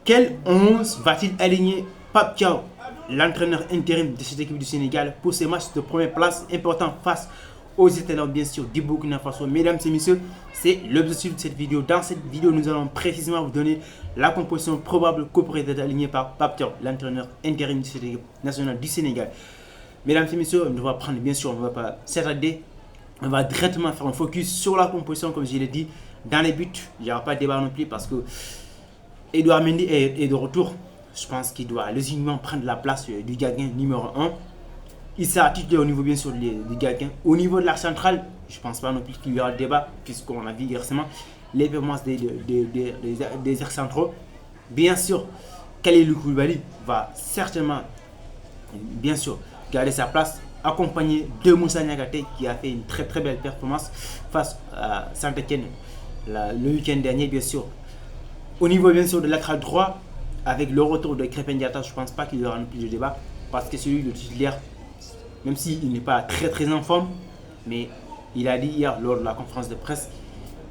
Quel 11 va-t-il aligner Pape Thiaw, l'entraîneur intérim de cette équipe du Sénégal, pour ces matchs de première place importants face aux étalons bien sûr du Burkina Faso? Mesdames et messieurs, c'est l'objectif de cette vidéo. Dans cette vidéo, nous allons précisément vous donner la composition probable que pourrait être alignée par Pape Thiaw, l'entraîneur intérim de cette équipe nationale du Sénégal. Mesdames et messieurs, on va prendre bien sûr, on ne va pas s'attarder, on va directement faire un focus sur la composition comme je l'ai dit. Dans les buts, il n'y aura pas de débat non plus parce que Edouard Mendy est de retour. Je pense qu'il doit logiquement prendre la place du gardien numéro 1. Il sera titulaire au niveau bien sûr du gardien. Au niveau de la centrale, je ne pense pas non plus qu'il y aura le débat puisqu'on a vu récemment les performances des ex-centraux. Bien sûr, Kalidou Koulibaly va certainement bien sûr garder sa place, accompagné de Moussa Niakhaté qui a fait une très très belle performance face à Saint-Etienne le week-end dernier bien sûr. Au niveau bien sûr de latéral droit, avec le retour de Krépin Diatta, je ne pense pas qu'il y aura plus de débat parce que celui de titulaire, même s'il n'est pas très très en forme, mais il a dit hier lors de la conférence de presse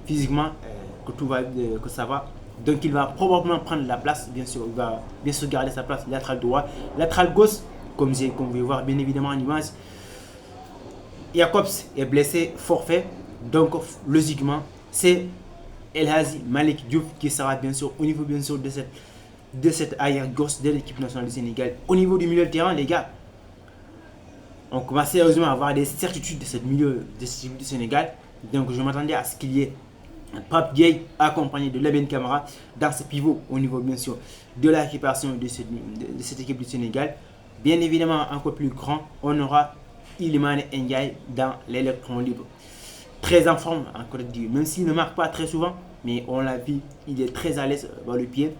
physiquement que tout va, que ça va. Donc il va probablement prendre la place, bien sûr, il va bien sûr garder sa place latéral droit. Latéral gauche, comme vous pouvez voir bien évidemment en image, Jacobs est blessé, forfait, donc logiquement c'est Elhadji Malick Diouf qui sera bien sûr au niveau bien sûr de cette arrière gauche de l'équipe nationale du Sénégal. Au niveau du milieu de terrain, les gars, on commence sérieusement à avoir des certitudes de ce milieu de cette équipe du Sénégal. Donc je m'attendais à ce qu'il y ait Pape Gueye accompagné de Lamine Camara dans ce pivot au niveau bien sûr de la récupération de cette équipe du Sénégal. Bien évidemment, encore plus grand, on aura Iliman Ndiaye dans l'électron libre. Très en forme en Côte d'Ivoire, même s'il ne marque pas très souvent, mais on l'a vu, il est très à l'aise dans le pied.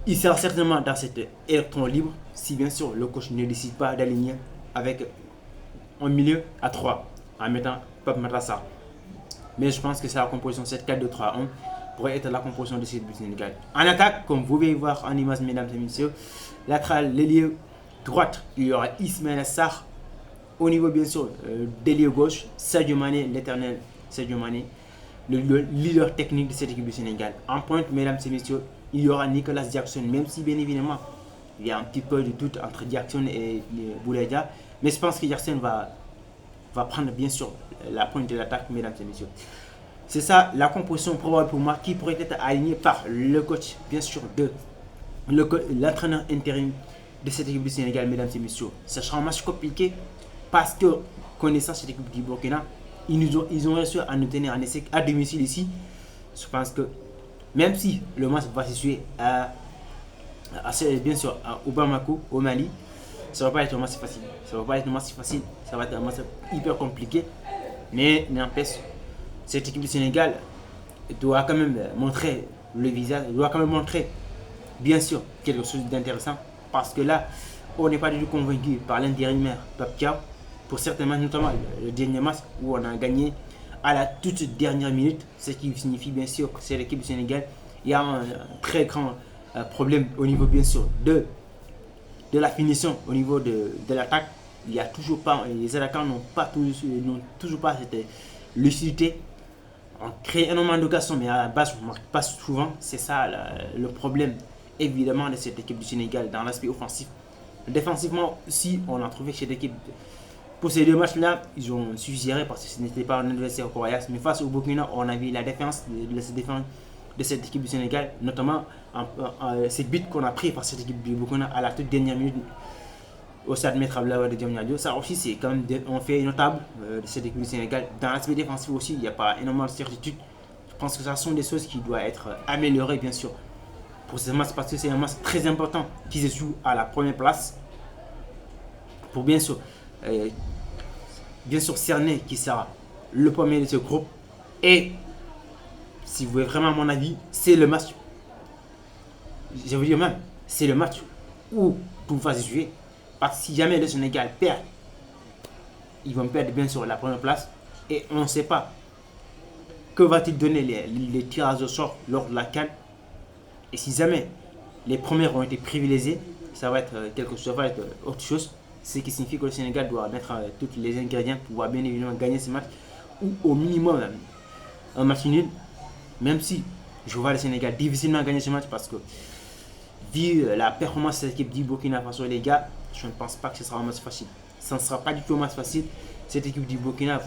Il sera certainement dans cet électron libre si bien sûr le coach ne décide pas d'aligner avec un milieu à 3 en mettant Pape Matar Sarr. Mais je pense que c'est la composition 7-4-2-3-1 pourrait être la composition de cette du Sénégal. En attaque, comme vous pouvez voir en image mesdames et messieurs, latéral, l'ailier droite, il y aura Ismaïla Sarr. Au niveau bien sûr d'ailier gauche, Sadio Mané, l'éternel Sadio Mané, le leader technique de cette équipe du Sénégal. En pointe, mesdames et messieurs, il y aura Nicolas Jackson, même si bien évidemment il y a un petit peu de doute entre Jackson et Boulaye Dia, mais je pense que Jackson va prendre bien sûr la pointe de l'attaque, mesdames et messieurs. C'est ça la composition probable pour moi qui pourrait être alignée par le coach, bien sûr, l'entraîneur intérim de cette équipe du Sénégal, mesdames et messieurs. Ce sera un match compliqué parce que, connaissant cette équipe du Burkina, ils ont réussi à nous tenir en échec à domicile ici. Je pense que même si le match va se jouer bien sûr à Bamako, au Mali, ça ne va pas être un match facile. Ça va être un match hyper compliqué. Mais n'empêche, cette équipe du Sénégal doit quand même montrer le visage, doit quand même montrer bien sûr quelque chose d'intéressant. Parce que là, on n'est pas du tout convaincu par l'intérimaire Pape Thiaw. Pour certains matchs, notamment le dernier match où on a gagné à la toute dernière minute, ce qui signifie bien sûr que c'est l'équipe du Sénégal. Il y a un très grand problème au niveau bien sûr de la finition, au niveau de l'attaque. Il y a toujours pas, les attaquants n'ont toujours pas cette lucidité. On crée énormément d'occasions, mais à la base, on ne marque pas souvent. C'est ça le problème évidemment de cette équipe du Sénégal dans l'aspect offensif. Défensivement aussi, on a trouvé que cette équipe, pour ces deux matchs-là, ils ont suggéré parce que ce n'était pas un adversaire coriace. Mais face au Burkina, on a vu la défense de cette équipe du Sénégal, notamment ces buts qu'on a pris par cette équipe du Burkina à la toute dernière minute au stade Maître Abdoulaye de Diamniadio. Ça aussi, c'est quand même un fait notable de cette équipe du Sénégal. Dans l'aspect défensif aussi, il n'y a pas énormément de certitude. Je pense que ce sont des choses qui doivent être améliorées, bien sûr, pour ce match parce que c'est un match très important qui se joue à la première place pour bien sûr cerner qui sera le premier de ce groupe. Et si vous voulez vraiment mon avis, c'est le match, je vous dis même, c'est le match où tout va se jouer. Parce que si jamais le Sénégal perd, ils vont perdre bien sûr la première place. Et on ne sait pas que va-t-il donner les tirages au sort lors de la CAN. Et si jamais les premiers ont été privilégiés, ça va être autre chose. Ce qui signifie que le Sénégal doit mettre tous les ingrédients pour pouvoir bien évidemment gagner ce match. Ou au minimum un match nul. Même si je vois le Sénégal difficilement gagner ce match parce que vu la performance de cette équipe du Burkina Faso, les gars, je ne pense pas que ce sera un match facile. Ça ne sera pas du tout un match facile. Cette équipe du Burkina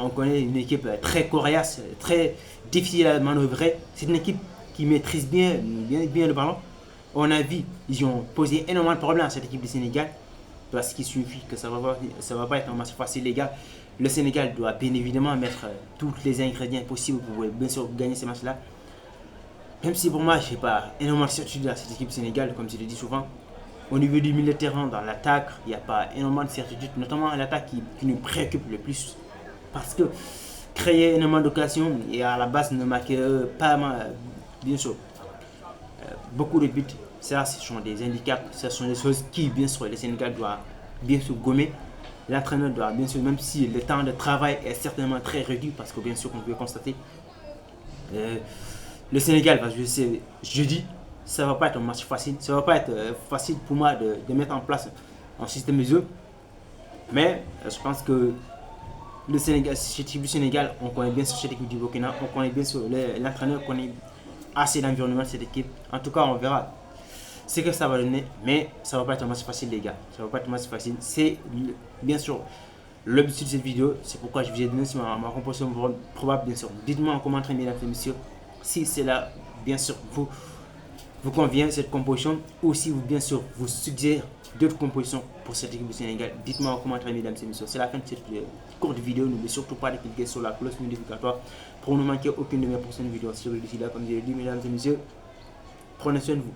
on connaît une équipe très coriace, très difficile à manœuvrer. C'est une équipe qui maîtrise bien le ballon. On a vu, ils ont posé énormément de problèmes à cette équipe du Sénégal. Parce qu'il suffit que ça va pas être un match facile, les gars. Le Sénégal doit bien évidemment mettre tous les ingrédients possibles pour bien sûr gagner ces matchs-là. Même si pour moi, je n'ai pas énormément de certitude à cette équipe Sénégal, comme je l'ai dit souvent. Au niveau du milieu de terrain, dans l'attaque, il n'y a pas énormément de certitude, notamment à l'attaque qui nous préoccupe le plus. Parce que créer énormément d'occasions et à la base ne marquer pas mal, bien sûr, beaucoup de buts. Ça, ce sont des handicaps, ce sont des choses qui, bien sûr, le Sénégal doit bien sûr gommer. L'entraîneur doit, bien sûr, même si le temps de travail est certainement très réduit, parce que bien sûr, on peut constater, le Sénégal va jouer jeudi. Ça ne va pas être un match facile. Ça ne va pas être facile pour moi de mettre en place un système de jeu. Mais je pense que le Sénégal, cette équipe du Sénégal, on connaît bien sur cette équipe du Burkina, on connaît bien sur l'entraîneur, connaît assez l'environnement de cette équipe. En tout cas, on verra ce que ça va donner, mais ça va pas être un match facile, les gars. Ça va pas être un match facile. C'est bien sûr l'objectif de cette vidéo. C'est pourquoi je vous ai donné ma composition probable, bien sûr. Dites-moi en commentaire, mesdames et messieurs, si c'est là, bien sûr, vous convient cette composition, ou si vous, bien sûr, vous suggérez d'autres compositions pour cette équipe du Sénégal. Dites-moi en commentaire, mesdames et messieurs. C'est la fin de cette courte vidéo. N'oubliez surtout pas de cliquer sur la cloche notificatoire pour ne manquer aucune de mes prochaines vidéos. Sur le là, comme je l'ai dit, mesdames et messieurs, prenez soin de vous.